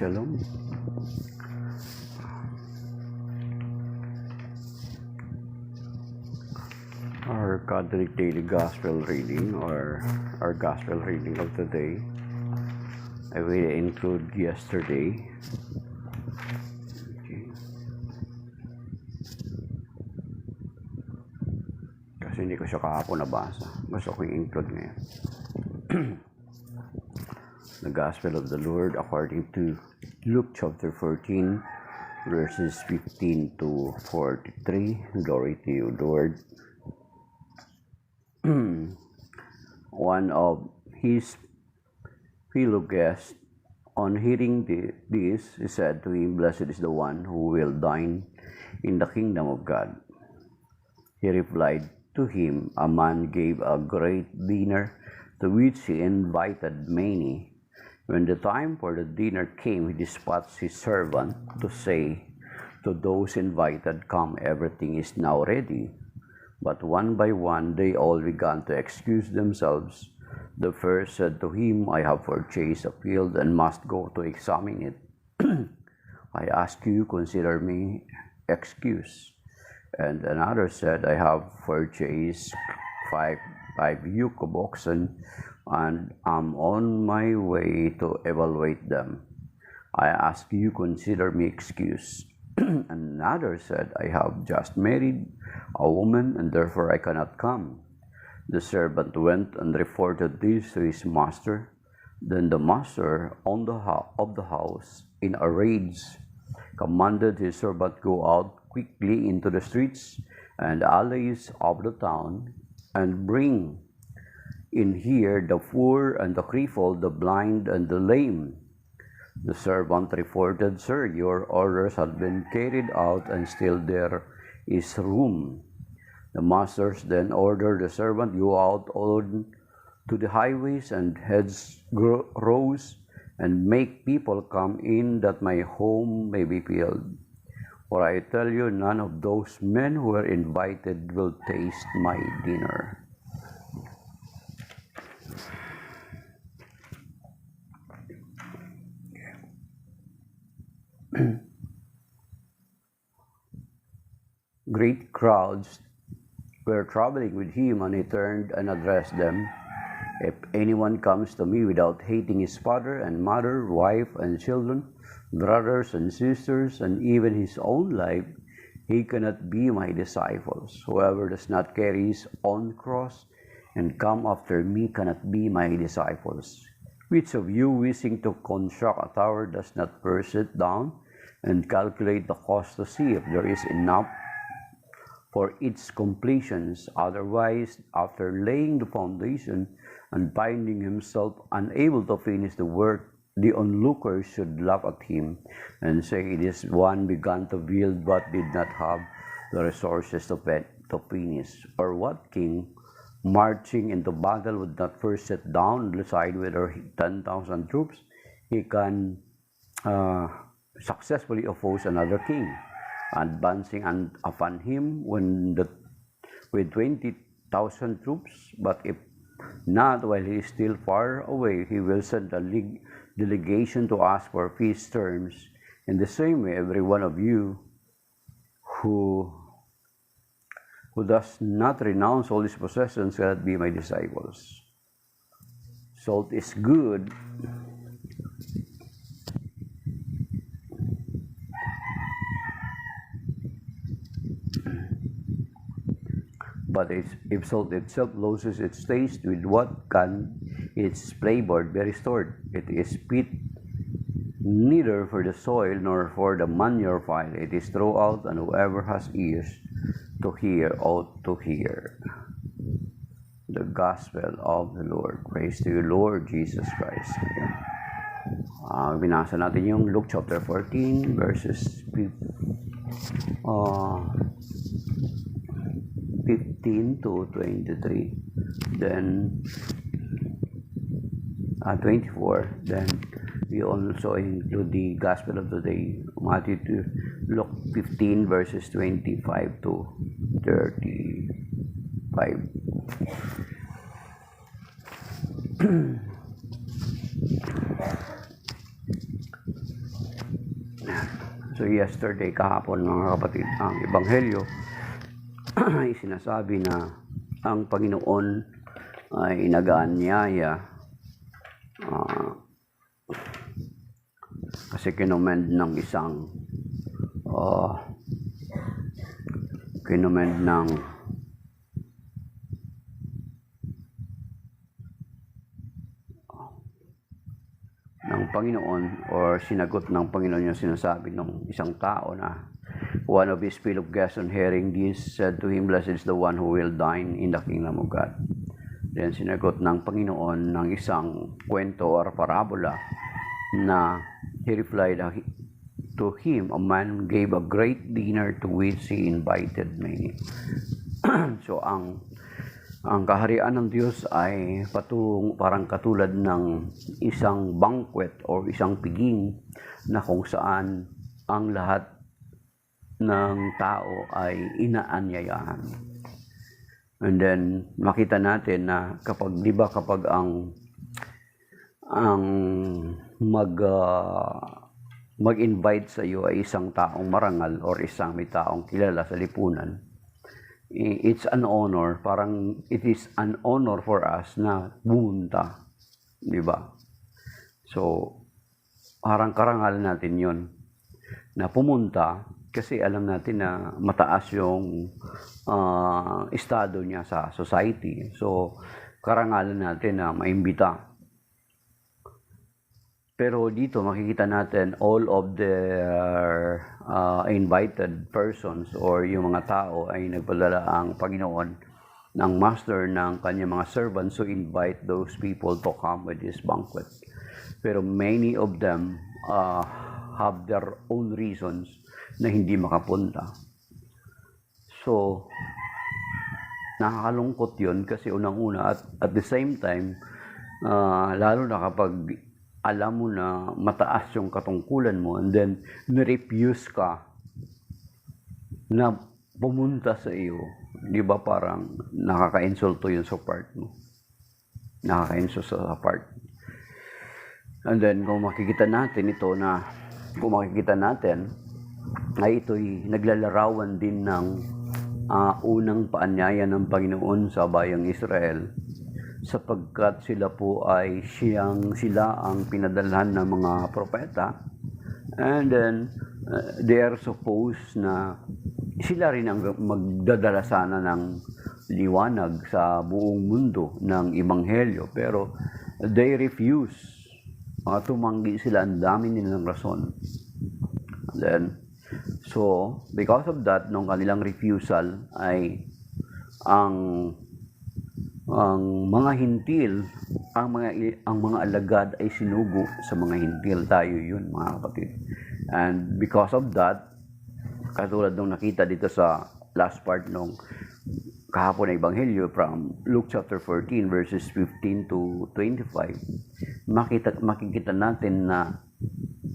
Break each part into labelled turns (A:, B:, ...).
A: Shalom. Our Catholic Daily Gospel reading, or our Gospel reading of the day, I will include yesterday. Okay. Kasi hindi ko siya kahapon nabasa. Gusto ko i-include ngayon. The Gospel of the Lord according to Luke chapter 14, verses 15 to 43. Glory to you, Lord. One of his fellow guests, on hearing this, he said to him, "Blessed is the one who will dine in the kingdom of God." He replied to him, "A man gave a great dinner to which he invited many. When the time for the dinner came, he dispatched his servant to say to those invited, 'Come, everything is now ready.' But one by one they all began to excuse themselves. The first said to him, 'I have purchased a field and must go to examine it. I ask you, consider me excused.' And another said, 'I have purchased five yoke of oxen and am on my way to evaluate them. I ask you, consider me excused.' Another said, 'I have just married a woman and therefore I cannot come.' The servant went and reported this to his master. Then the master of the house, in a rage, commanded his servant go out quickly into the streets and alleys of the town and bring in here the poor and the crippled, the blind and the lame.' The servant reported, 'Sir, your orders have been carried out and still there is room.' The masters then ordered the servant, 'Go out on to the highways and hedgerows and make people come in that my home may be filled. For I tell you, none of those men who were invited will taste my dinner.'" Great crowds were traveling with him, and he turned and addressed them, "If anyone comes to me without hating his father and mother, wife and children, brothers and sisters, and even his own life, he cannot be my disciples. Whoever does not carry his own cross and come after me cannot be my disciples. Which of you, wishing to construct a tower, does not first sit down and calculate the cost to see if there is enough for its completions? Otherwise, after laying the foundation and finding himself unable to finish the work, the onlookers should laugh at him and say, 'This one began to build but did not have the resources to finish.' Or what king marching into battle would not first sit down and decide whether 10,000 troops he can successfully oppose another king, advancing upon him with 20,000 troops? But if not, while he is still far away, he will send a delegation to ask for peace terms. In the same way, every one of you who does not renounce all his possessions cannot be my disciples." Salt is good, but if salt itself loses its taste, with what can its flavor be restored? It is fit neither for the soil nor for the manure pile. It is thrown out, and whoever has ears to hear ought to hear. The Gospel of the Lord. Praise to you, Lord Jesus Christ. Binasa natin yung Luke chapter 14, verses 15 to 23. Then 24. Then we also include the Gospel of the day, Matthew to Luke 15, verses 25 to 35. So yesterday, kahapon mga kapatid, ang Ebanghelyo ay sinasabi na ang Panginoon ay nag-aanyaya kasi kinomend ng isang kinomend ng Panginoon or sinagot ng Panginoon yung sinasabi ng isang tao na one of his fellow guests on hearing this said to him, "Blessed is the one who will dine in the kingdom of God." Then sinagot ng Panginoon ng isang kwento or parabola na he replied to him, "A man gave a great dinner to which he invited many." So ang kaharian ng Diyos ay parang katulad ng isang banquet o isang piging na kung saan ang lahat ng tao ay inaanyayahan. And then makita natin na kapag ang mag-invite sa iyo ay isang taong marangal or isang may taong kilala sa lipunan, it's an honor, parang it is an honor for us na pumunta, di ba? So, parang karangalan natin yun, na pumunta kasi alam natin na mataas yung estado niya sa society. So, karangalan natin na maimbita. Pero dito makikita natin all of their invited persons or yung mga tao ay nagpadala ang Panginoon ng master ng kanyang mga servants to invite those people to come with this banquet. Pero many of them have their own reasons na hindi makapunta. So, nakakalungkot yun kasi unang-una at the same time, lalo na kapag alam mo na mataas yung katungkulan mo and then nirefuse ka na pumunta sa iyo, di ba parang nakaka-insulto yun sa part mo. Nakaka-insulto sa part. And then kung makikita natin ay ito'y naglalarawan din ng unang paanyaya ng Panginoon sa bayang Israel, sapagkat sila po ay sila ang pinadalhan ng mga propeta, and then they are supposed na sila rin ang magdadala sana ng liwanag sa buong mundo ng Ebanghelyo, pero they refuse. Tumanggi sila, ang dami nilang rason. And then, so because of that, nung kanilang refusal ay ang mga hintil, ang mga alagad ay sinugo sa mga hintil. Tayo yun, mga kapatid. And because of that, katulad nung nakita dito sa last part nung kahapon na Ebanghelyo from Luke chapter 14 verses 15 to 25, makikita natin na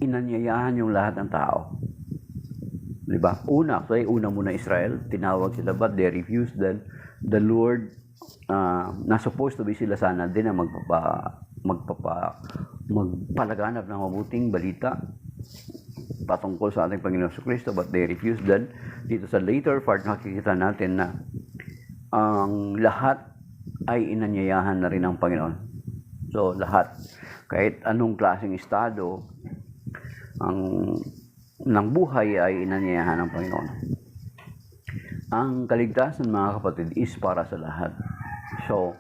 A: inanyayahan yung lahat ng tao. Diba? Una muna Israel, tinawag sila but they refused. Then the Lord na supposed to be sila sana din na magpalaganap ng mabuting balita patungkol sa ating Panginoon Kristo, but they refused. Then dito sa later part nakikita natin na ang lahat ay inanyayahan na rin ng Panginoon. So lahat, kahit anong klaseng estado ng buhay ay inanyayahan ng Panginoon. Ang kaligtasan, mga kapatid, is para sa lahat. So,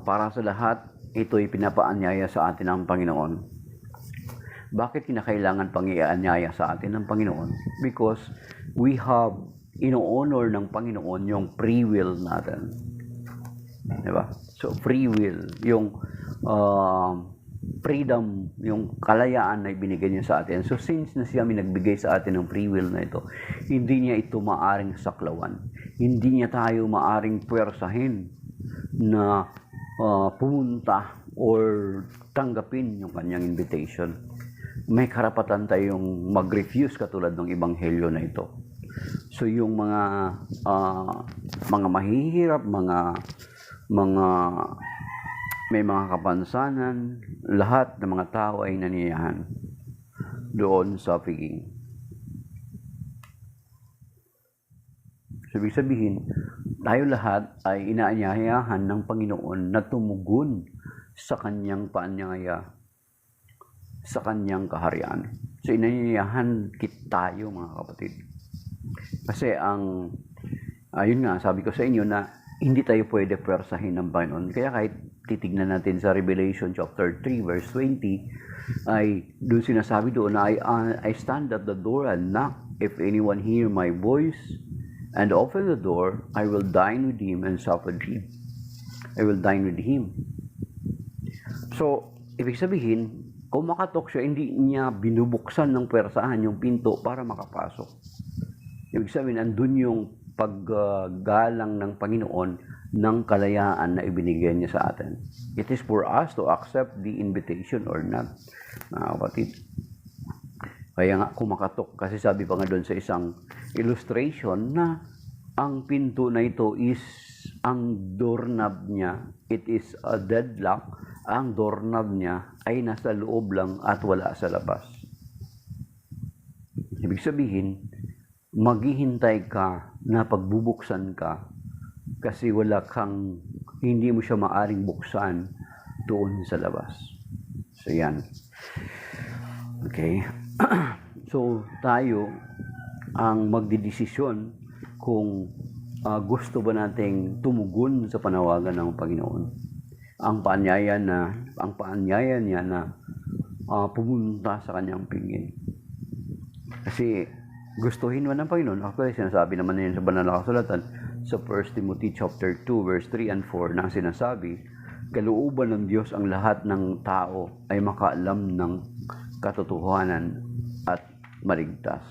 A: para sa lahat, ito'y pinapaanyaya sa atin ng Panginoon. Bakit kinakailangan pang ianyaya sa atin ng Panginoon? Because we have ino-honor ng Panginoon yung free will natin. Diba? So, free will, yung freedom, yung kalayaan na ibinigay niya sa atin. So since na siya nagbigay sa atin ng free will na ito, hindi niya ito maaring saklawan. Hindi niya tayo maaring puwersahin na pumunta or tanggapin yung kanyang invitation. May karapatan tayong mag-refuse katulad ng Ebanghelyo na ito. So yung mga mahihirap, may mga kapansanan, lahat ng mga tao ay naniyahan doon sa piging. So, ibig sabihin, tayo lahat ay inaanyayahan ng Panginoon na tumugon sa kanyang paanyaya, sa kanyang kaharian. So, inaanyayahan tayo, mga kapatid. Kasi yun nga, sabi ko sa inyo na hindi tayo pwede pwersahin ng Panginoon. Kaya kahit titignan natin sa Revelation chapter 3 verse 20, ay doon sinasabi doon na I stand at the door and knock. If anyone hear my voice and open the door, I will dine with him and sup with him. I will dine with him. So, ibig sabihin, kung makatok siya, hindi niya binubuksan ng pwersahan yung pinto para makapasok. Ibig sabihin, andun yung paggalang ng Panginoon ng kalayaan na ibinigay niya sa atin. It is for us to accept the invitation or not, mga kapatid. Kaya nga kumakatok, kasi sabi pa nga doon sa isang illustration na ang pinto na ito is ang doorknob niya, it is a deadlock, ang doorknob niya ay nasa loob lang at wala sa labas. Ibig sabihin, maghihintay ka na pagbubuksan ka kasi hindi mo siya maaring buksan doon sa labas. So, yan. Okay. So, tayo ang magdidesisyon kung gusto ba nating tumugon sa panawagan ng Panginoon. Ang paanyaya niya na pumunta sa kanyang pingin. Kasi gustuhin man ng Panginoon. Actually, sinasabi naman niya sa banal na kasulatan sa 1 Timothy chapter 2 verse 3 and 4 na sinasabi, kalooban ng Diyos ang lahat ng tao ay makaalam ng katotohanan at maligtas.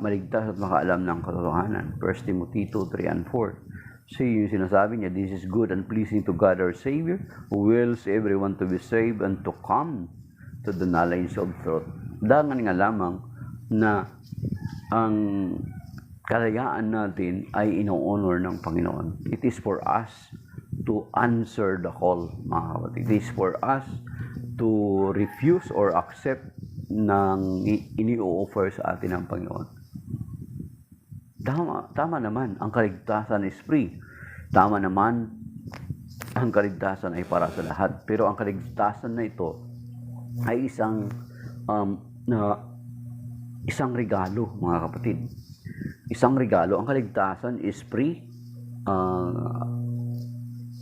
A: Maligtas at makaalam ng katotohanan. 1 Timothy 2, 3 and 4. So yung sinasabi niya, this is good and pleasing to God our Savior, who wills everyone to be saved and to come to the knowledge of truth. Dangan nga lamang na ang kalayaan natin ay ino-honor ng Panginoon. It is for us to answer the call, mga kapatid. It is for us to refuse or accept ng ini-offer sa atin ng Panginoon. Tama naman, ang kaligtasan is free. Tama naman, ang kaligtasan ay para sa lahat. Pero ang kaligtasan na ito ay isang regalo, mga kapatid. Isang regalo. Ang kaligtasan is free,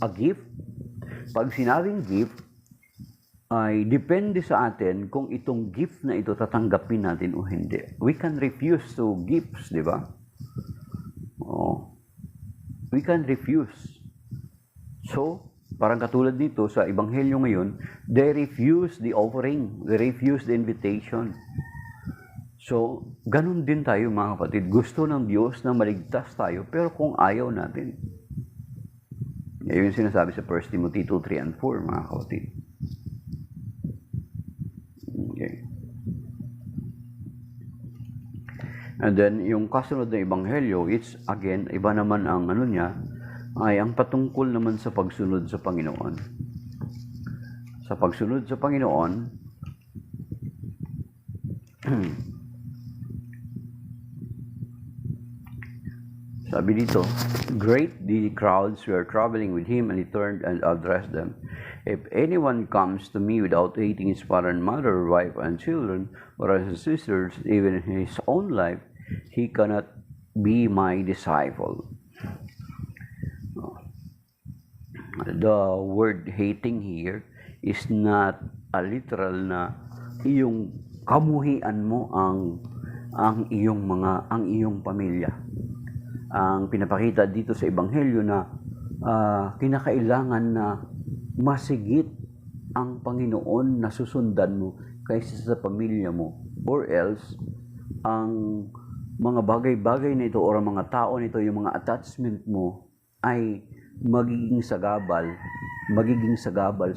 A: a gift. Pag sinabing gift, ay depende sa atin kung itong gift na ito tatanggapin natin o hindi. We can refuse to gifts, di ba? We can refuse. So, parang katulad dito sa Ebanghelyo ngayon, they refuse the offering, they refuse the invitation. So, ganun din tayo, mga kapatid. Gusto ng Diyos na maligtas tayo, pero kung ayaw natin. Yan yung sinasabi sa 1 Timothy 2, 3 and 4, mga kapatid. Okay. And then, yung kasunod na Ebanghelyo, it's, again, iba naman ang niya, ay ang patungkol naman sa pagsunod sa Panginoon. Sa pagsunod sa Panginoon, sabi dito, great the crowds were traveling with him, and he turned and addressed them. If anyone comes to me without hating his father and mother, wife and children, brothers and sisters, even his own life, he cannot be my disciple. The word hating here is not a literal na iyong kamuhian mo ang iyong pamilya. Ang pinapakita dito sa Ebanghelyo na kinakailangan na masigit ang Panginoon na susundan mo kaysa sa pamilya mo, or else ang mga bagay-bagay nito o ang mga tao nito, yung mga attachment mo ay magiging sagabal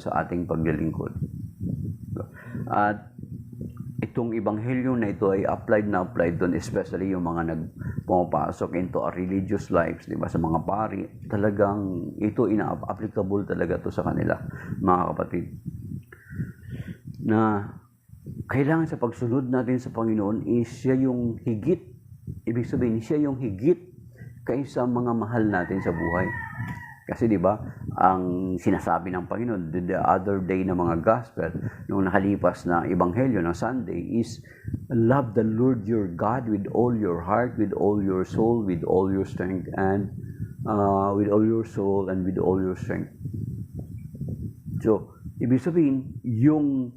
A: sa ating paglilingkod. At itong Ebanghelyo na ito ay applied doon, especially yung mga pumapasok into a religious lives, di ba, sa mga pari. Talagang ito ina-applicable talaga to sa kanila, mga kapatid. Na kailangan sa pagsunod natin sa Panginoon is siya yung higit Ibig sabihin, siya yung higit kaysa mga mahal natin sa buhay. Kasi di ba, ang sinasabi ng Panginoon, the other day na mga gospel, nung nakalipas na ebanghelyo ng Sunday is, love the Lord your God with all your heart, with all your soul, with all your strength, and with all your soul, and with all your strength. So, ibig sabihin, yung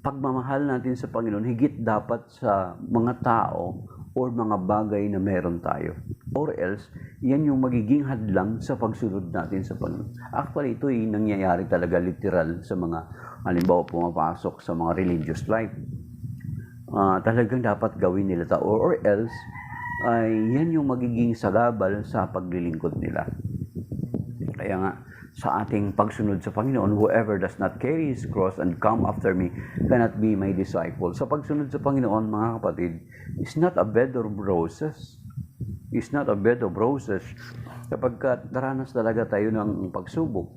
A: pagmamahal natin sa Panginoon, higit dapat sa mga tao or mga bagay na meron tayo. Or else, yan yung magiging hadlang sa pagsunod natin sa Panginoon. Actually, ito ay nangyayari talaga literal sa mga, halimbawa, pumapasok sa mga religious life. Talagang dapat gawin nila ito. Or else, ay yan yung magiging sagabal sa paglilingkod nila. Kaya nga, sa ating pagsunod sa Panginoon, whoever does not carry his cross and come after me cannot be my disciple. Sa pagsunod sa Panginoon, mga kapatid, is not a bed of roses. It's not a bed of roses. Kapag daranas talaga tayo ng pagsubok,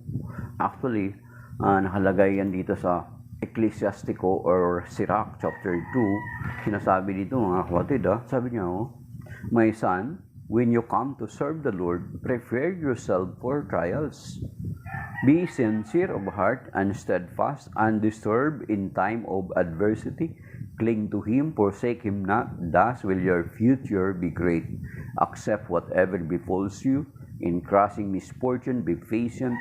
A: actually, nakalagay yan dito sa Ecclesiastico or Sirach chapter 2. Sinasabi dito, mga kapatid, sabi niya, my son, when you come to serve the Lord, prepare yourself for trials. Be sincere of heart and steadfast, undisturbed in time of adversity. Cling to Him, forsake Him not. Thus will your future be great. Accept whatever befalls you. In crossing misfortune, be patient.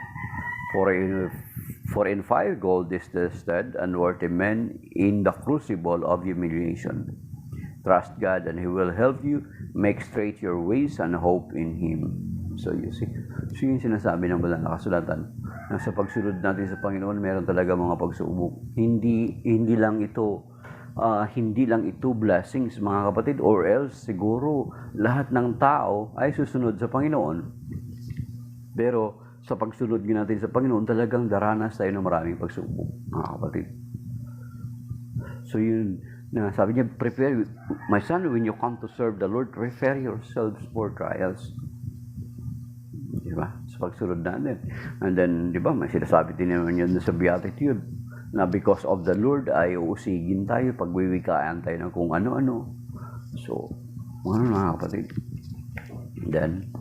A: For in fire gold is tested, and worthy men in the crucible of humiliation. Trust God and He will help you. Make straight your ways and hope in Him. So you see, so yung sinasabi ng banal na kasulatan, na sa pagsunod natin sa Panginoon, meron talaga mga pagsubok. Hindi lang ito blessings, mga kapatid, or else siguro lahat ng tao ay susunod sa Panginoon. Pero sa pagsunod natin sa Panginoon, talagang daranas tayo ng maraming pagsubok, mga kapatid. So yun, na sabi niya, prepare, my son, when you come to serve the Lord, prepare yourselves for trials. Diba? Sa pagsunod natin. And then, diba, may sinasabi din naman yun sa Beatitude, na because of the Lord ay uusigin tayo, pagwiwikaan tayo ng kung ano-ano. So, mga kapatid. Then,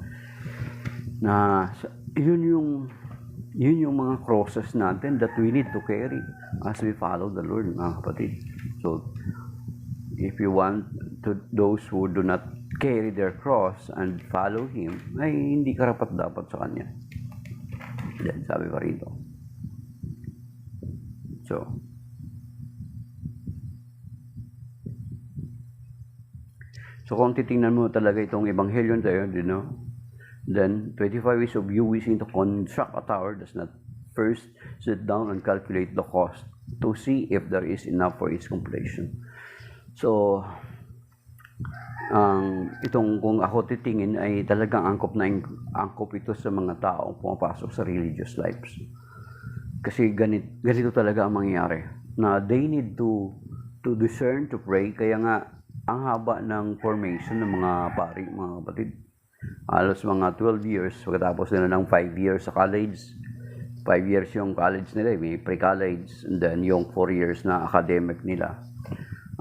A: yun yung mga crosses natin that we need to carry as we follow the Lord, mga kapatid. So, if you want to those who do not carry their cross and follow Him, ay hindi karapat dapat sa Kanya. Then, sabi pa rito. So kung titingnan mo talaga itong ebanghelyo tayo, then 25 is of you wishing to construct a tower does not first sit down and calculate the cost to see if there is enough for its completion. So, itong kung ako titingin ay talagang angkop ito sa mga taong pumapasok sa religious lives. Kasi ganito talaga ang mangyayari, na they need to discern, to pray. Kaya nga, ang haba ng formation ng mga pari, mga kapatid. Halos mga 12 years, pagkatapos nila ng 5 years sa college. 5 years yung college nila, may pre-college, and then yung 4 years na academic nila.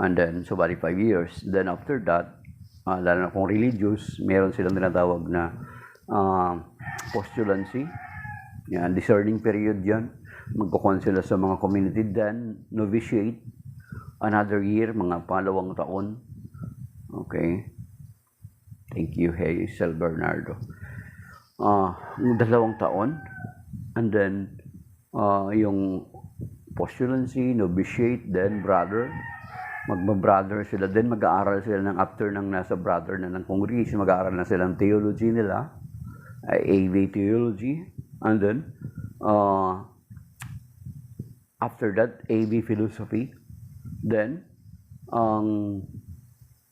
A: And then, so bali 5 years. Then after that, lalo na kung religious, meron silang tinatawag na postulancy. Yan, discerning period yan. Magkukon sila sa mga community, then novitiate another year, mga 2 taon. Okay. Thank you, Hazel Bernardo. 2 taon, and then yung postulancy, novitiate, then brother. Magba-brother sila, then mag-aaral sila ng after ng nasa brother na ng congregation, mag-aaral na sila ng theology nila, AV theology, and then after that, AV philosophy. Then,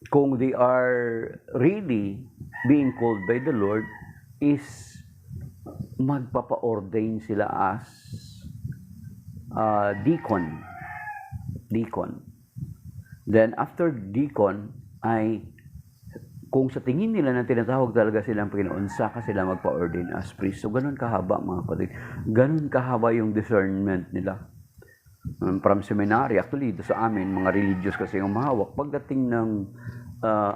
A: kung they are really being called by the Lord, is magpapa-ordain sila as deacon. Then, after deacon, ay kung sa tingin nila na tinatawag talaga silang Panginoon, saka sila magpa-ordain as priest. So, ganun kahaba, mga kapatid. Ganun kahaba yung discernment nila. From seminary, actually, ito sa amin, mga religious kasi yung mahawak. Pagdating ng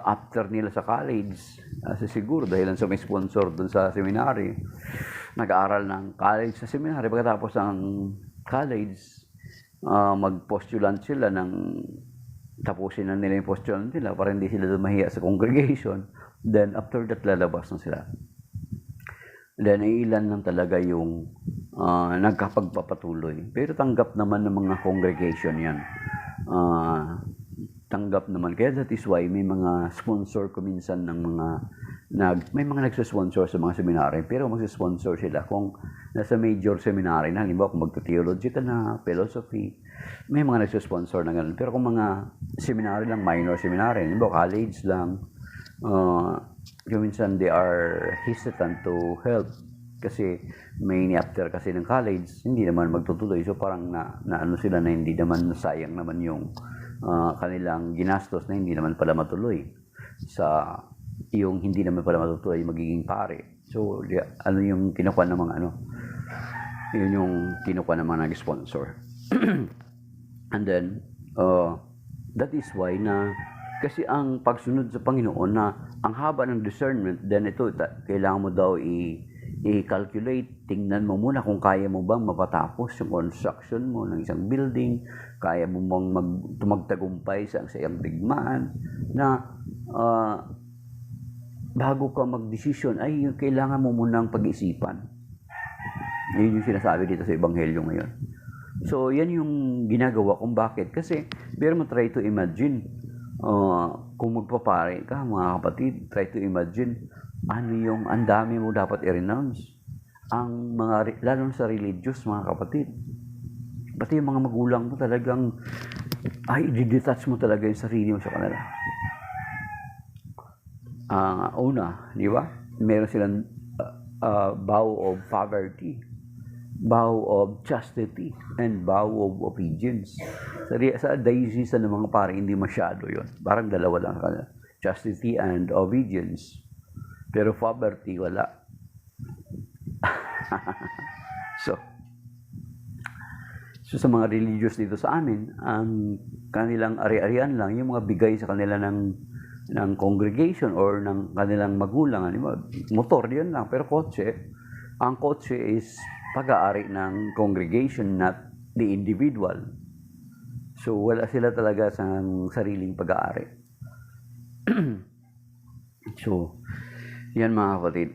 A: after nila sa college, siguro dahil sa may sponsor dun sa seminary, nag-aaral ng college sa seminary. Pagkatapos ng college, mag-postulant sila tapusin na nila yung postulant nila para hindi sila mahiya sa congregation. Then, after that, lalabas na sila. Then, ilan lang talaga yung nagkapagpapatuloy. Pero tanggap naman ng mga congregation yan. Tanggap naman. Kaya that is why may mga sponsor ko minsan ng may mga nagsusponsor sa mga seminary, pero magsusponsor sila kung nasa major seminary na, halimbawa kung magto-theology ka na, philosophy, may mga nagsusponsor na ganun. Pero kung mga seminary lang, minor seminary, halimbawa college lang, minsan they are hesitant to help kasi may ni-after kasi ng college, hindi naman magtutuloy. So parang na ano sila na hindi naman sayang naman yung kanilang ginastos na hindi naman pala matuloy sa yung hindi naman pala matutuloy magiging pare. So ano yung kinukuha ng mga yun yung kinukuha ng mga nag-sponsor. And then that is why na kasi ang pagsunod sa Panginoon na ang haba ng discernment, then ito kailangan mo daw i-calculate, tingnan mo muna kung kaya mo bang mapatapos yung construction mo ng isang building, kaya mo bang tumagtagumpay sa isang digmaan na bago ka mag-desisyon, ay kailangan mo munang pag-isipan. Yun yung sinasabi dito sa Ebanghelyo ngayon. So, yan yung ginagawa kung bakit. Kasi, pero mo try to imagine, kung magpapare ka, mga kapatid, try to imagine, ano yung ang dami mo dapat i-renounce. Ang lalo sa religious, mga kapatid. Pati yung mga magulang mo talagang, i-detach mo talaga yung sarili mo sa kanila. Una, di ba? Meron silang vow of poverty, vow of chastity, and vow of obedience. Sa diocese ng mga pare, hindi masyado yon. Parang dalawa lang kanila. Chastity and obedience. Pero poverty, wala. So sa mga religious dito sa amin, ang kanilang ari-arian lang, yung mga bigay sa kanila ng congregation or ng kanilang magulang, motor yun lang, pero ang kotse is pag-aari ng congregation, not the individual. So wala sila talaga sa sariling pag-aari. So yan mga kapatid.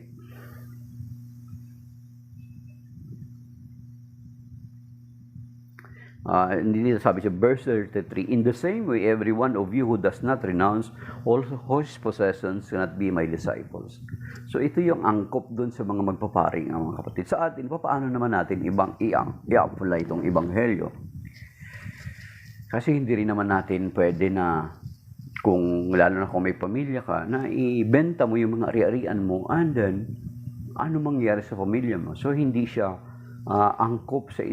A: Dito sabi sa verse 33, in the same way, every one of you who does not renounce all his possessions cannot be my disciples. So ito yung angkop dun sa mga magpaparing mga kapatid. Sa atin, paano naman natin i-apply itong ebanghelyo? Kasi hindi rin naman natin pwede na, kung lalo na kung may pamilya ka, na ibenta mo yung mga ari-arian mo, and then, ano mangyari sa pamilya mo? So hindi siya angkop sa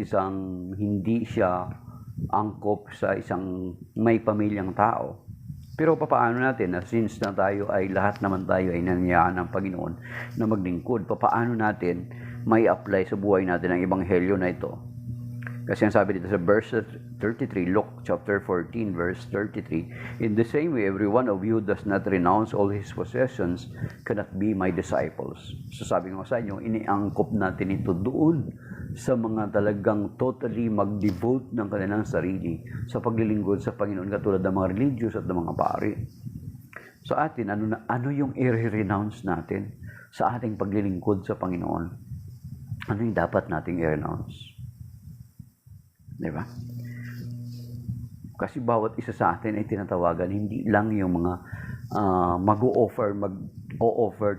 A: isang may pamilyang tao. Pero paano natin, na since na lahat naman tayo ay nangyayaan ng Panginoon na maglingkod, paano natin may apply sa buhay natin ang ebanghelyo na ito? Kasi ang sabi dito sa verse 33, Luke chapter 14, verse 33, in the same way, every one of you does not renounce all his possessions cannot be my disciples. So sabi ko sa inyo, iniangkop natin ito doon sa mga talagang totally mag-devote ng kanilang sarili sa paglilingkod sa Panginoon, katulad ng mga religious at ng mga pari. Sa atin, ano yung i-renounce natin sa ating paglilingkod sa Panginoon? Ano yung dapat nating i-renounce? Diba? Kasi bawat isa sa atin ay tinatawagan, hindi lang yung mga mag-o-offer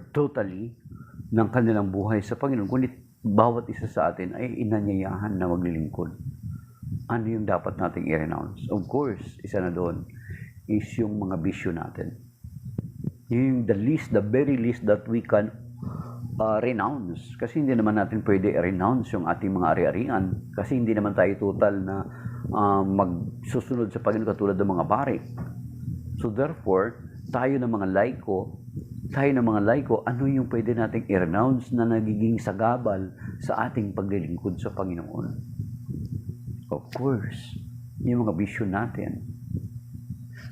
A: totally ng kanilang buhay sa Panginoon, kundi bawat isa sa atin ay inanyayahan na maglilingkod. Ano yung dapat nating i-renounce? Of course, isa na doon is yung mga bisyo natin. Yung the very least that we can renounce. Kasi hindi naman natin pwede renounce yung ating mga ari-arian. Kasi hindi naman tayo total na magsusunod sa Panginoon katulad ng mga pari. So therefore, tayo ng mga laiko, ano yung pwede nating i-renounce na nagiging sagabal sa ating paglilingkod sa Panginoon? Of course, yung mga bisyo natin.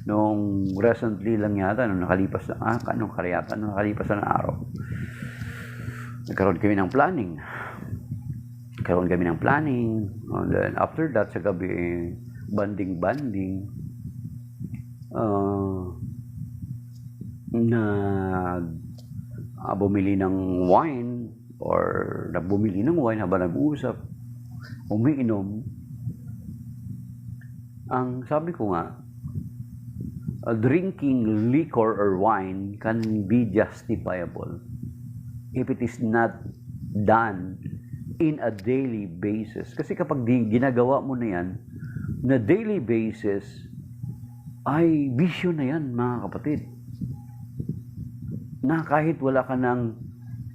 A: Nung recently lang yata, nung nakalipas na araw, nagkaroon kami ng planning. And then after that, sa gabi, banding. Bumili ng wine or bumili ng wine habang nag-uusap, umiinom. Ang sabi ko nga, drinking liquor or wine can be justifiable if it is not done in a daily basis. Kasi kapag ginagawa mo na yan, na daily basis, ay bisyo na yan, mga kapatid. Na kahit wala ka ng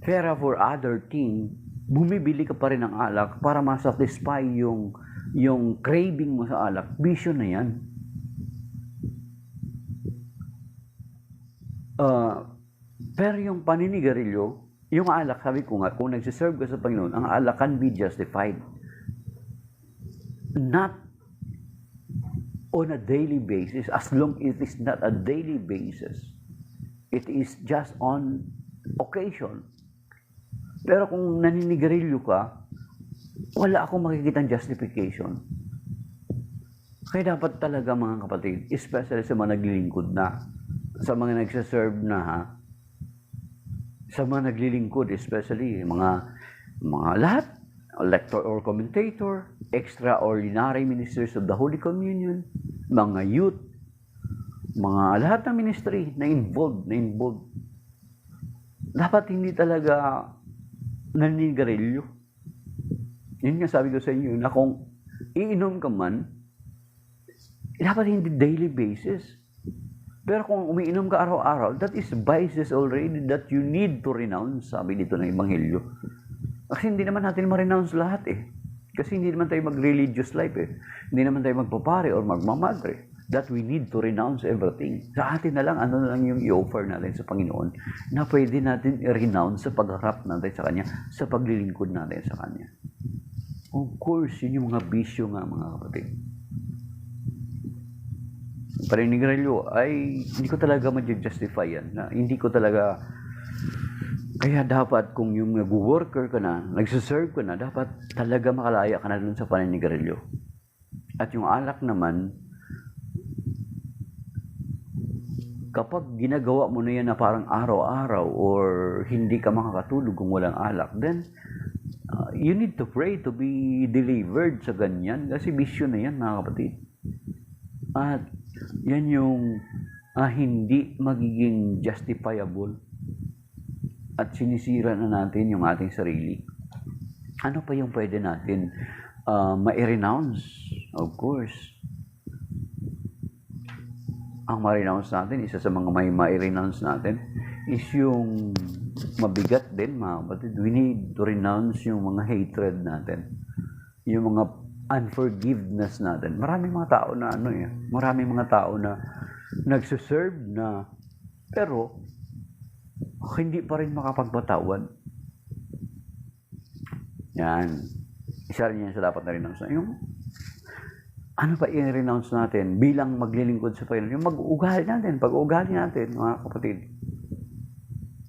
A: pera for other thing, bumibili ka pa rin ng alak para masatisfy yung craving mo sa alak. Bisyo na yan. Pero yung paninigarilyo, yung alak, sabi ko nga, kung nagsiserve ka sa Panginoon, ang alak can be justified. Not on a daily basis, as long as it is not a daily basis. It is just on occasion. Pero kung naninigarilyo ka, wala akong makikitang justification. Kaya dapat talaga, mga kapatid, especially sa mga naglilingkod na, sa mga nagsaserve na, sa mga naglilingkod, especially mga lahat, lector or commentator, extraordinary ministers of the Holy Communion, mga youth, mga lahat ng ministry na involved. Dapat hindi talaga naninigarilyo. Yun nga sabi ko sa inyo, na kung iinom ka man, dapat hindi daily basis. Pero kung umiinom ka araw-araw, that is vices already that you need to renounce, sabi dito ng Ebanghelyo. Kasi hindi naman natin ma-renounce lahat eh. Kasi hindi naman tayo mag-religious life eh. Hindi naman tayo magpapare or magmamadre. That we need to renounce everything. Sa atin na lang, ano na lang yung i-offer natin sa Panginoon na pwede natin i-renounce sa pagharap natin sa Kanya, sa paglilingkod natin sa Kanya. Of course, yun yung mga bisyo nga, mga kapatid. Paninigarilyo ay hindi ko talaga ma-justify yan. Hindi ko talaga. Kaya dapat kung yung nag-worker ka na, nagsiserve ka na, dapat talaga makalaya ka na dun sa paninigarilyo. At yung alak naman, kapag ginagawa mo na yan na parang araw-araw or hindi ka makakatulog kung walang alak, then you need to pray to be delivered sa ganyan. Kasi bisyo na yan, mga kapatid. At yan yung hindi magiging justifiable. At sinisira na natin yung ating sarili. Ano pa yung pwede natin ma-renounce? Of course. Ang ma-renounce natin, isa sa mga may ma-renounce natin, is yung mabigat din, mga kapatid. We need to renounce yung mga hatred natin. Yung mga unforgiveness natin. Maraming mga tao na maraming mga tao na nagsiserve na, pero hindi pa rin makapagpatawad. Yan. Isa rin yan sa dapat na renounce. Yung ano pa i-renounce natin bilang maglilingkod sa Panginoon? Yung mag-ugali natin, pag-ugali natin, mga kapatid.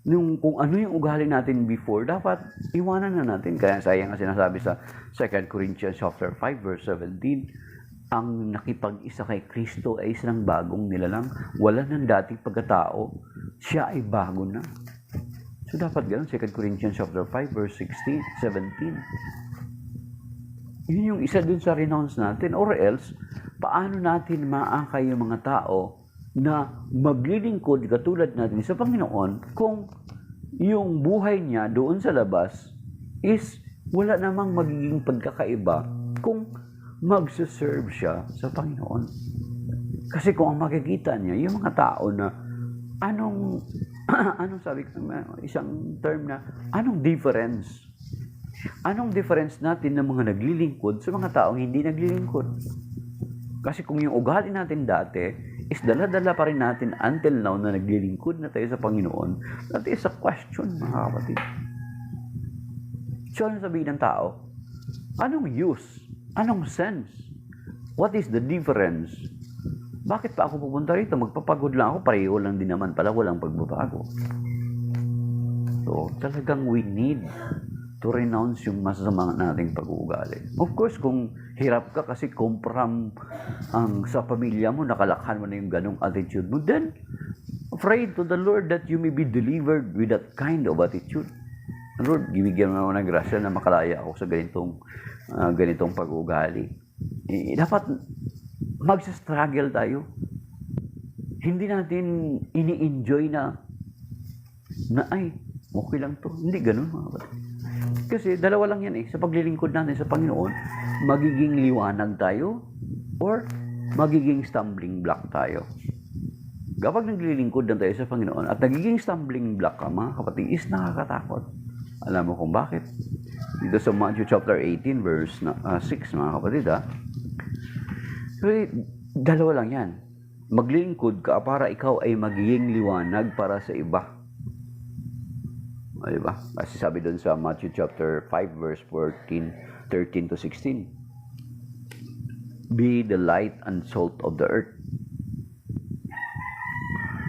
A: Kung ano yung ugali natin before, dapat iwanan na natin. Kaya sayang nga sinasabi sa 2 Corinthians chapter 5 verse 17, ang nakipag-isa kay Kristo ay isang bagong nilalang. Wala ng dating pagkatao. Siya ay bago na. So dapat ganoon, 2 Corinthians chapter 5 verse 17. Yun yung isa dun sa renounce natin. Or else, paano natin maangkay yung mga tao na maglilingkod katulad natin sa Panginoon kung yung buhay niya doon sa labas is wala namang magiging pagkakaiba kung magsaserve siya sa Panginoon. Kasi kung ang makikita niya, yung mga tao na anong sabi ko, isang term na, anong difference? Anong difference natin ng mga naglilingkod sa mga taong hindi naglilingkod? Kasi kung yung ugali natin dati is dala-dala pa rin natin until now na naglilingkod na tayo sa Panginoon, that is a question, mga kapatid. So, ano sabihin ng tao? Anong use? Anong sense? What is the difference? Bakit pa ako pupunta rito? Magpapagod lang ako, pareho lang din naman pala, walang pagbabago. So, talagang we need to renounce yung masama nating pag-uugali. Of course, kung hirap ka kasi kumpram sa pamilya mo, nakalakhan mo na yung ganong attitude mo, then pray to the Lord that you may be delivered with that kind of attitude. Lord, bigyan mo ng grasya na makalaya ako sa ganitong pag-uugali. Dapat magsa-struggle tayo. Hindi natin ini-enjoy na ay, okay lang to. Hindi ganun, mga kapatid. Kasi dalawa lang yan sa paglilingkod natin sa Panginoon, magiging liwanag tayo or magiging stumbling block tayo. Kapag naglilingkod na tayo sa Panginoon at nagiging stumbling block ka, mga kapatid, is nakakatakot. Alam mo kung bakit? Dito sa Matthew chapter 18 verse 6, mga kapatid, So, dalawa lang yan. Maglilingkod ka para ikaw ay magiging liwanag para sa iba. Diba? Kasi sabi doon sa Matthew chapter 5 verse 13 to 16. Be the light and salt of the earth.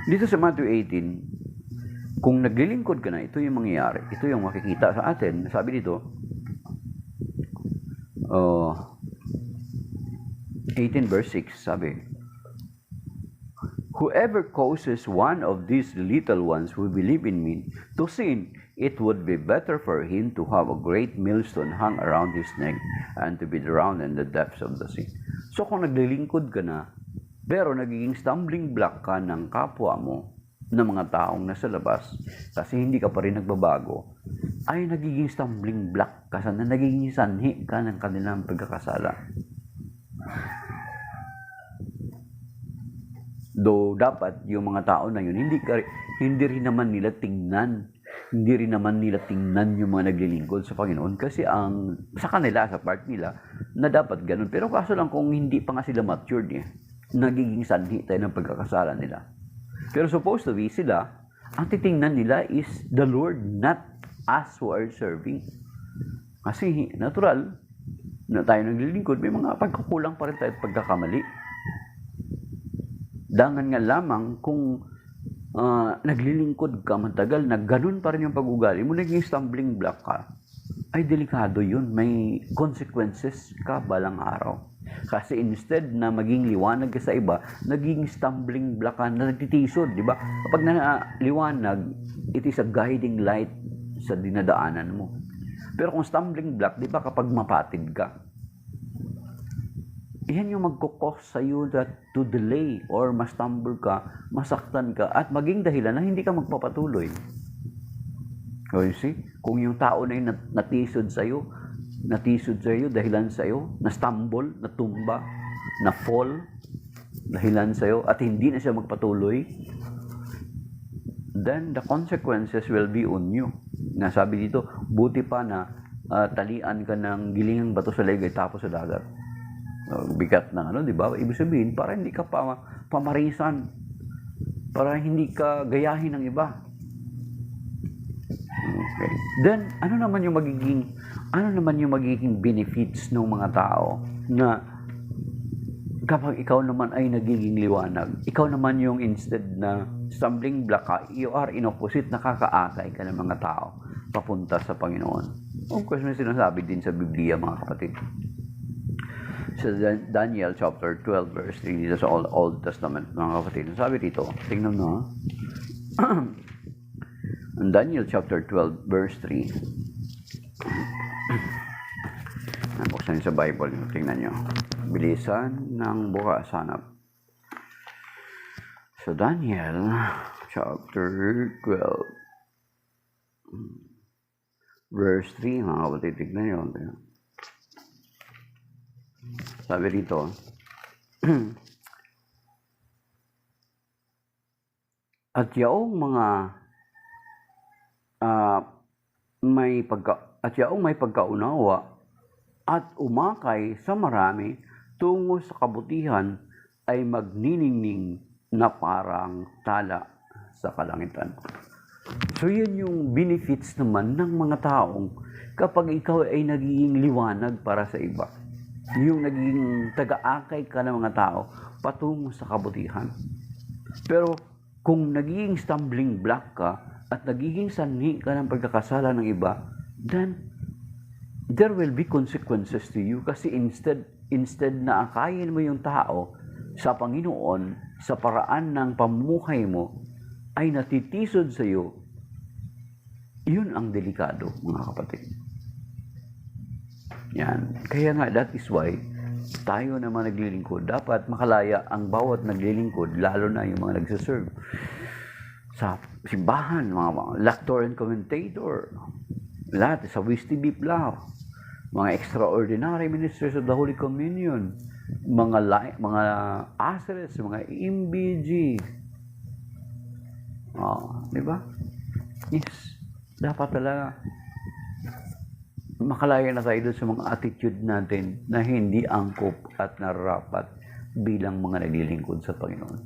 A: Dito sa Matthew 18, kung naglilingkod ka na, ito yung mangyayari. Ito yung makikita sa atin. Sabi dito, 18 verse 6, sabi, whoever causes one of these little ones who believe in me to sin, it would be better for him to have a great millstone hung around his neck and to be drowned in the depths of the sea. So kung naglilingkod ka na, pero nagiging stumbling block ka ng kapwa mo, ng mga taong nasa labas, kasi hindi ka pa rin nagbabago, ay nagiging stumbling block ka na nagiging sanhi ka ng kanilang pagkakasala. Though dapat yung mga tao na yun, hindi rin naman nila tingnan yung mga naglilingkod sa Panginoon kasi sa kanila, sa part nila, na dapat ganun. Pero kaso lang kung hindi pa nga sila matured, nagiging sanhi tayo ng pagkakasala nila. Pero supposed to be sila, ang titingnan nila is the Lord, not us who are serving. Kasi natural na tayo naglilingkod, may mga pagkukulang pa rin tayo at pagkakamali. Dangan nga lamang kung naglilingkod ka matagal na ganun pa rin yung pag-ugali mo, naging stumbling block ka, ay delikado yun. May consequences ka balang araw. Kasi instead na maging liwanag ka sa iba, naging stumbling block ka na nagtitisod, di ba? Kapag liwanag, it is a guiding light sa dinadaanan mo. Pero kung stumbling block, di ba kapag mapatid ka, yan yung magkukos sa iyo to delay or mastumble ka, masaktan ka, at maging dahilan na hindi ka magpapatuloy. So you see, kung yung tao na yun natisod sa iyo dahilan sa iyo, na-stumble, natumba, na-fall, dahilan sa iyo, at hindi na siya magpatuloy, then the consequences will be on you. Nasabi dito, buti pa na talian ka ng gilingang bato sa legay tapos sa dagat. Bigat ng di ba? Ibig sabihin, para hindi ka pamarisan, para hindi ka gayahin ng iba. Okay. Then, ano naman yung magiging benefits ng mga tao na kapag ikaw naman ay nagiging liwanag, ikaw naman yung instead na stumbling block ka, you are in opposite, nakakaakay ka ng mga tao papunta sa Panginoon. Of course, may sinasabi din sa Biblia, mga kapatid. Sa Daniel chapter 12 verse 3 dito sa Old Testament, mga kapatid. Sabi dito, tingnan mo, Daniel chapter 12 verse 3. Buksan niyo sa Bible, tingnan nyo. Bilisan ng bukas, hanap. So Daniel chapter 12 verse 3, mga kapatid, tingnan nyo. Sabi dito, at yaong may pagkaunawa at umakay sa marami tungo sa kabutihan ay magniningning na parang tala sa kalangitan. So yun yung benefits naman ng mga taong kapag ikaw ay nagiging liwanag para sa iba. Yung naging taga-akay ka ng mga tao patungo sa kabutihan. Pero kung nagiging stumbling block ka at nagiging sanhi ka ng pagkakasala ng iba, then there will be consequences to you, kasi instead na akayin mo yung tao sa Panginoon sa paraan ng pamumuhay mo ay natitisod sa iyo. Yun ang delikado, mga kapatid. Yan. Kaya nga, that is why tayo naman naglilingkod, dapat makalaya ang bawat naglilingkod, lalo na yung mga nagsaserve sa simbahan, mga lector and commentator, lahat sa Wisdom Bibla, mga extraordinary ministers of the Holy Communion, mga ASRES, mga MBG. Di ba? Yes. Dapat talaga makalaya na tayo doon sa mga attitude natin na hindi angkop at nararapat bilang mga naglilingkod sa Panginoon.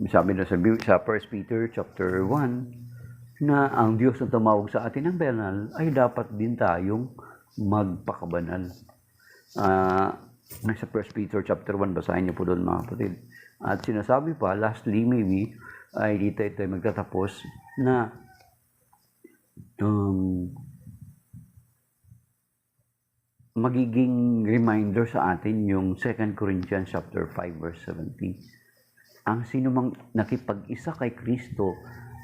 A: Sabi na sa 1 Peter chapter 1 na ang Diyos na tumawag sa atin ng banal ay dapat din tayong magpakabanal. Sa 1 Peter chapter 1, basahin niyo po doon, mga kapatid. At sinasabi pa, lastly maybe, ay dito ito magtatapos na magiging reminder sa atin yung 2 Corinthians chapter 5 verse 17. Ang sinumang nakipag-isa kay Kristo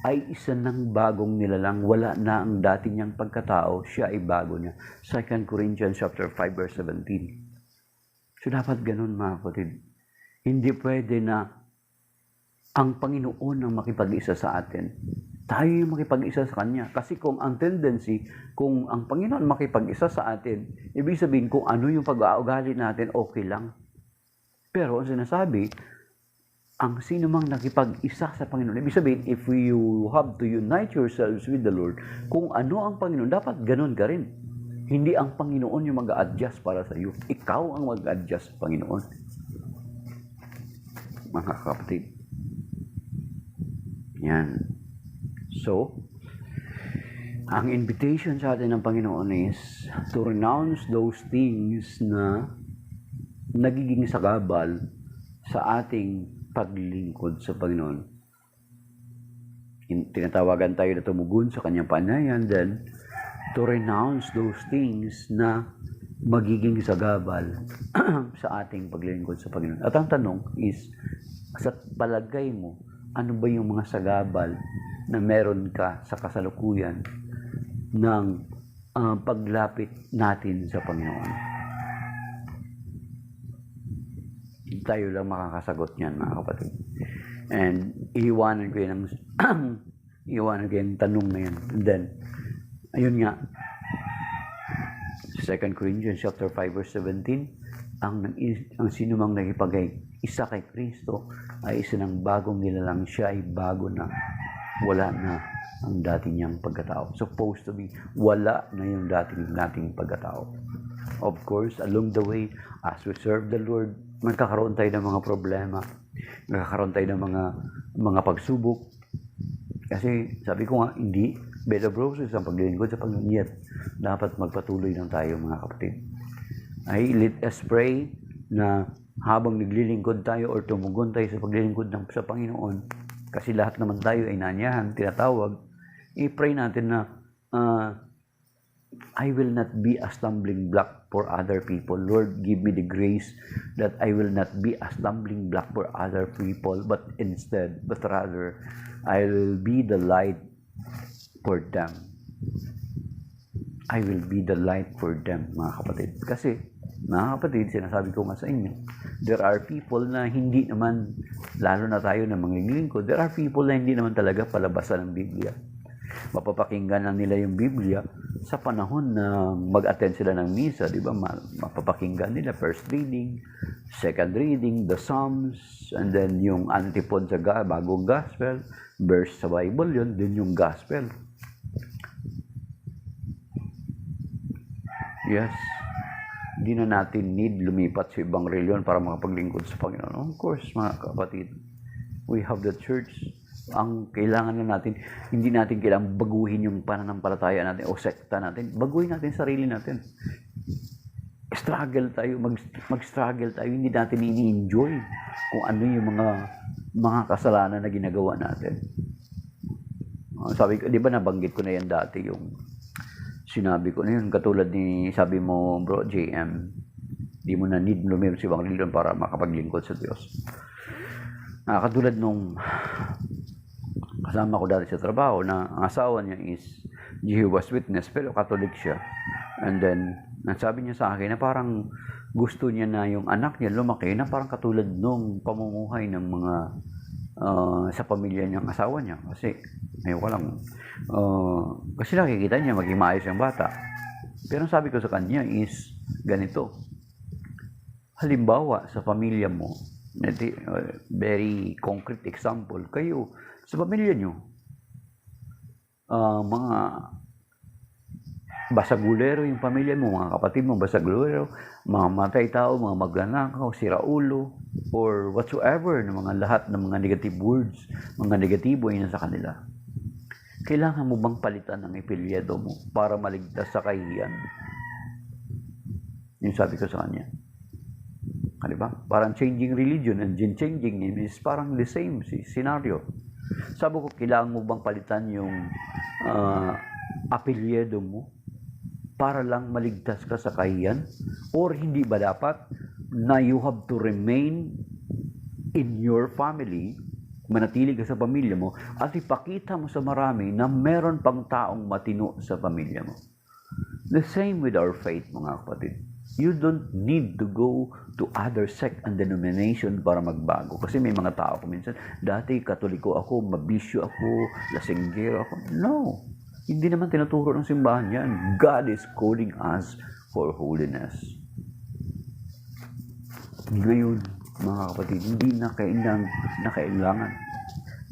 A: ay isa ng bagong nilalang, wala na ang dati niyang pagkatao, siya ay bago niya. 2 Corinthians chapter 5 verse 17. So dapat ganun, mga kapatid. Hindi pwede na ang Panginoon ang makipag-isa sa atin. Tayo yung makipag-isa sa Kanya. Kasi kung ang tendency, kung ang Panginoon makipag-isa sa atin, ibig sabihin kung ano yung pag-uugali natin, okay lang. Pero ang sinasabi, ang sino mang nakipag-isa sa Panginoon, ibig sabihin, if you have to unite yourselves with the Lord, kung ano ang Panginoon, dapat ganun ka rin. Hindi ang Panginoon yung mag-a-adjust para sa iyo. Ikaw ang mag-a-adjust, Panginoon. Mga kapatid. Yan. So, ang invitation sa atin ng Panginoon is to renounce those things na nagiging sagabal sa ating paglilingkod sa Panginoon. Tinatawagan tayo na tumugon sa Kanyang pananayan, then to renounce those things na magiging sagabal sa ating paglilingkod sa Panginoon. At ang tanong is, sa palagay mo, ano ba yung mga sagabal na meron ka sa kasalukuyan ng paglapit natin sa Panginoon? Tayo lang makakasagot niyan, mga kapatid. And iiwanan ko yung tanong na yan. And then, ayun nga, 2 Corinthians chapter 5 verse 17, ang sino mang nakipag-isa kay Kristo ay isa ng bagong nilalang, siya ay bago na, wala na ang dati niyang pagkatao. Supposed to be, wala na yung dating pagkatao. Of course, along the way, as we serve the Lord, magkakaroon tayo ng mga problema, magkakaroon tayo ng mga pagsubok. Kasi sabi ko nga, hindi bed of roses ang paglilingkod sa Panginoon, yet dapat magpatuloy lang tayo, mga kapatid. Ay, let us pray na habang naglilingkod tayo or tumugon tayo sa paglilingkod sa Panginoon, kasi lahat naman tayo ay nanyahan, tinatawag, i-pray natin na I will not be a stumbling block for other people. Lord, give me the grace that I will not be a stumbling block for other people, but rather, I will be the light for them. I will be the light for them, mga kapatid. Kasi, mga kapatid, sinasabi ko nga sa inyo, there are people na hindi naman, lalo na tayo na mga lingkod, there are people na hindi naman talaga palabasan ng Biblia. Mapapakinggan lang nila yung Biblia sa panahon na mag-attend sila ng misa, di ba? Mapapakinggan nila first reading, second reading, the Psalms, and then yung antipod sa bagong gospel, verse sa Bible yun, din yung gospel. Yes, hindi na natin need lumipat sa ibang reliyon para makapaglingkod sa Panginoon. Of course, mga kapatid, we have the church. Ang kailangan na natin, hindi natin kailangan baguhin yung pananampalataya natin o sekta natin. Baguhin natin sarili natin. mag-struggle tayo, hindi natin ini-enjoy kung ano yung mga kasalanan na ginagawa natin. Sabi ko, di ba nabanggit ko na yan dati, yung sinabi ko na yun, katulad ni sabi mo, bro JM, di mo na need lumimos si Evangelyon para makapaglingkod sa Diyos. Katulad nung kasama ko dati sa trabaho na ang asawa niya is Jehovah's Witness pero Catholic siya. And then, nasabi niya sa akin na parang gusto niya na yung anak niya lumaki na parang katulad nung pamumuhay ng mga sa pamilya niyang asawa niya. Kasi, ngayon ko lang, kasi nakikita niya maging maayos yung bata. Pero sabi ko sa kanya is ganito. Halimbawa, sa pamilya mo, very concrete example, kayo, sa pamilya niyo, mga basagulero yung pamilya mo, mga kapatid mo, basagulero, mga matay tao, mga magnanakaw, siraulo, or whatsoever, ng mga lahat ng mga negative words, mga negatibo ay nasa kanila. Kailangan mo bang palitan ang epilyedo mo para maligtas sa kahihiyan? Yung sabi ko sa kanya. Diba? Parang changing religion and changing name is parang the same scenario. Sabi ko, kailangan mo bang palitan yung apelyido mo para lang maligtas ka sa kahiyan? Or hindi ba dapat na you have to remain in your family, manatili ka sa pamilya mo, at ipakita mo sa marami na meron pang taong matino sa pamilya mo? The same with our faith, mga kapatid. You don't need to go to other sect and denomination para magbago. Kasi may mga tao ko minsan, dati katoliko ako, mabisyo ako, lasinggero ako. No. Hindi naman tinuturo ng simbahan yan. God is calling us for holiness. Ngayon, mga kapatid, hindi na kailangan.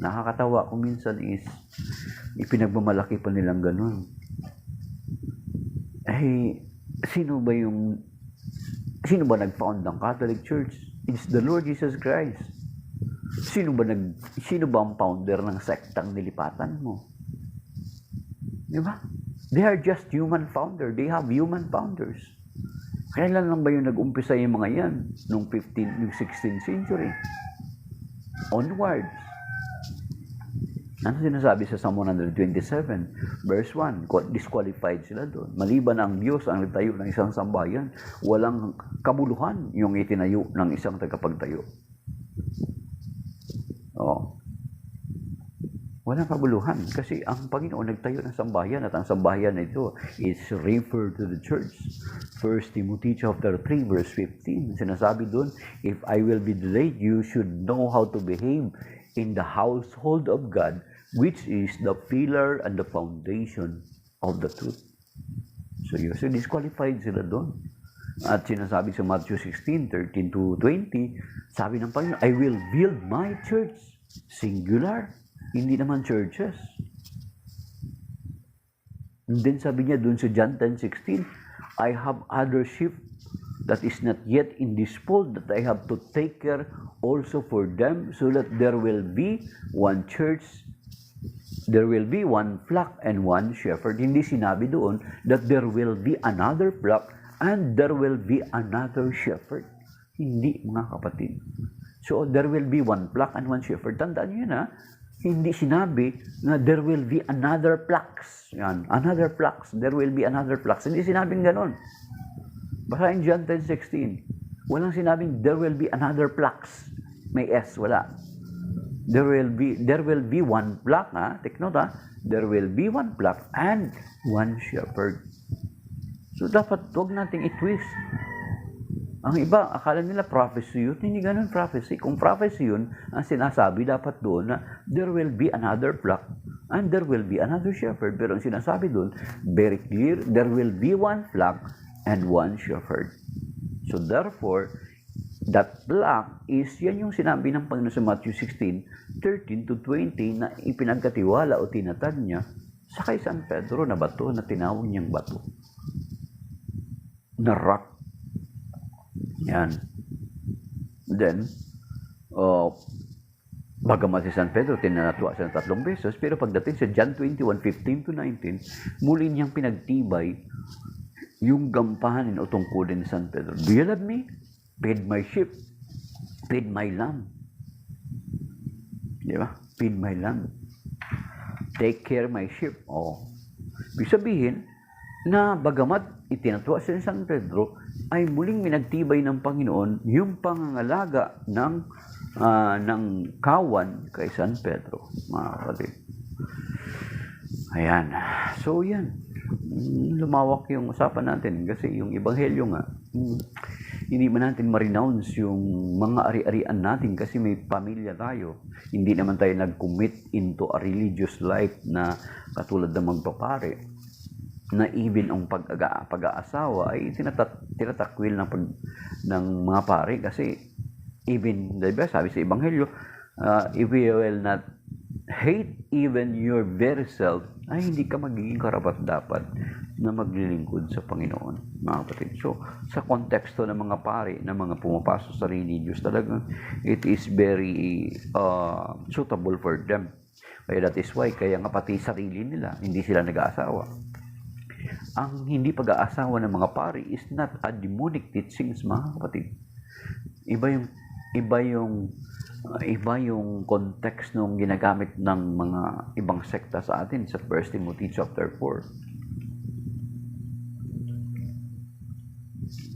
A: Nakakatawa ko minsan is, ipinagmamalaki pa nilang ganun. Sino ba nag-found ng Catholic Church? It's the Lord Jesus Christ. Sino ba ang founder ng sektang nilipatan mo? Di ba? They are just human founder. They have human founders. Kailan lang ba yung nag-umpisa yung mga yan? Nung 16th century. Onwards. Ano sinasabi sa Psalm 127, verse 1? Disqualified sila doon. Maliban ang Diyos ang nagtayo ng isang sambahayan, walang kabuluhan yung itinayo ng isang tagapagtayo. Walang kabuluhan. Kasi ang Panginoon nagtayo ng sambahayan at ang sambahayan na ito is referred to the church. 1 Timothy chapter 3, verse 15. Sinasabi doon, if I will be delayed, you should know how to behave in the household of God, which is the pillar and the foundation of the truth. So disqualified sila doon. At sinasabi sa Matthew 16:13-20, sabi ng Panginoon, I will build my church. Singular. Hindi naman churches. And then sabi niya doon sa John 10:16, I have other sheep that is not yet in this fold, that I have to take care also for them, so that there will be one church, there will be one flock and one shepherd. Hindi sinabi doon that there will be another flock and there will be another shepherd. Hindi, mga kapatid. So, there will be one flock and one shepherd. Tandaan nyo na, hindi sinabi na there will be another flocks. Yan, another flocks. There will be another flocks. Hindi sinabing ganon. Basta in John 10:16, walang sinabing there will be another flocks. May S, wala. There will be one flock, take note, there will be one flock and one shepherd. So dapat huwag nating i-twist. Ang iba, akala nila prophecy yun. Hindi ganun prophecy. Kung prophecy yun, ang sinasabi dapat doon na there will be another flock and there will be another shepherd. Pero ang sinasabi doon, very clear, there will be one flock and one shepherd. So therefore, that flock is, yan yung sinabi ng Panginoon sa Matthew 16:13-20 na ipinagkatiwala o tinatag niya sa kay San Pedro na bato na tinawag niyang bato. Na rock. Yan. Then, bagamat si San Pedro, tinatwa siya ng 3 beses, pero pagdating sa John 21:15-19, muli niyang pinagtibay yung gampahanin o tungkulin ni San Pedro. Do you love me? Feed my sheep. Feed my lamb. Di ba? Feed my lamb. Take care my sheep. Ibig sabihin na bagamat itinatwa si San Pedro, ay muling minagtibay ng Panginoon yung pangangalaga ng kawan kay San Pedro, mga kapatid. Ayan. So, yan. Lumawak yung usapan natin kasi yung ebanghelyo nga, hindi man natin ma-renounce yung mga ari-arian natin kasi may pamilya tayo. Hindi naman tayo nag-commit into a religious life na katulad ng magpapare, na even ang pag-aasawa ay tinatakwil ng mga pare kasi even, diba, sabi sa ebanghelyo, if you will not hate even your very self, ay hindi ka magiging karapat-dapat na maglilingkod sa Panginoon, mga kapatid. So, sa konteksto ng mga pare, ng mga pumapasok sa religious, talagang it is very suitable for them. Kaya that is why, kaya nga pati sarili nila, hindi sila nag-aasawa. Ang hindi pag-aasawa ng mga pare is not a demonic teachings, mga kapatid. Iba yung context nung ginagamit ng mga ibang sekta sa atin sa 1 Timothy chapter 4.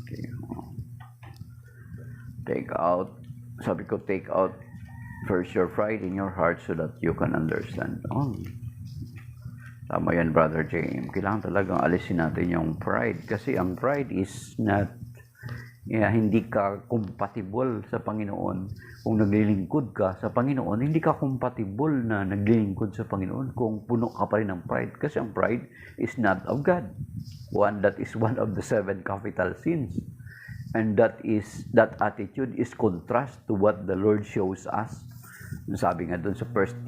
A: Okay. Take out first your pride in your heart so that you can understand. Tama yan, Brother James. Kailangan talagang alisin natin yung pride kasi ang pride is not hindi ka compatible sa Panginoon. Kung naglilingkod ka sa Panginoon, hindi ka compatible na naglilingkod sa Panginoon kung puno ka pa rin ng pride. Kasi ang pride is not of God. That is one of the 7 capital sins. And that attitude is contrast to what the Lord shows us. Sabi nga doon sa 1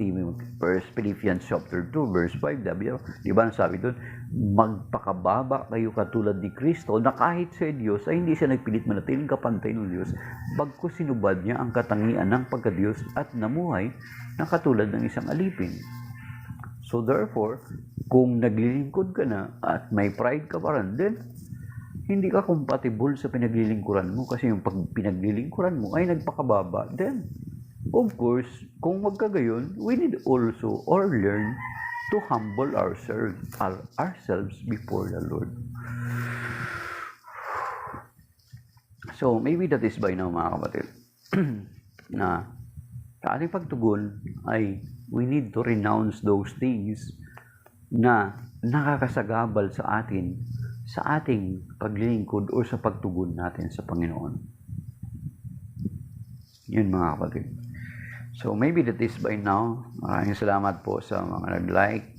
A: Philippians chapter 2 verse 5, di ba sabi doon, magpakababa kayo katulad ni Kristo na kahit sa Diyos ay hindi siya nagpilit manatiling kapantay ng Diyos, bagkus sinubad niya ang katangian ng pagkadiyos at namuhay na katulad ng isang alipin. So therefore, kung naglilingkod ka na at may pride ka pa rin, then hindi ka compatible sa pinaglilingkuran mo kasi yung pag pinaglilingkuran mo ay nagpakababa, then of course, kung magkagayon, we need also or learn to humble ourselves before the Lord. So, maybe that is by now, mga kapatid, na sa ating pagtugon ay we need to renounce those things na nakakasagabal sa atin sa ating paglilingkod o sa pagtugon natin sa Panginoon. Yun, mga kapatid. So, maybe that is by now. Maraming salamat po sa mga nag-like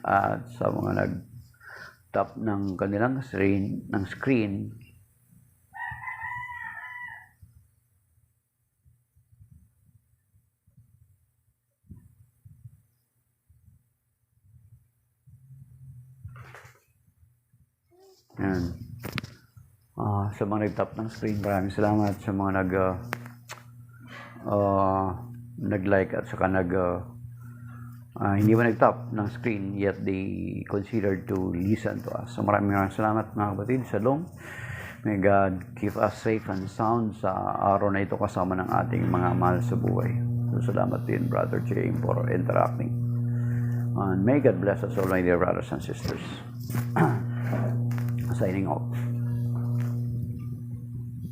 A: at sa mga nag-tap ng kanilang screen. Yan. Sa mga nag-tap ng screen, maraming salamat sa mga nag-like at saka hindi ba nag-tap ng screen yet they considered to listen to us. So maraming salamat, mga kapatid. Shalom. May God keep us safe and sound sa araw na ito kasama ng ating mga mahal sa buhay. So salamat din, Brother James, for interacting. And may God bless us all, my dear brothers and sisters. Signing off.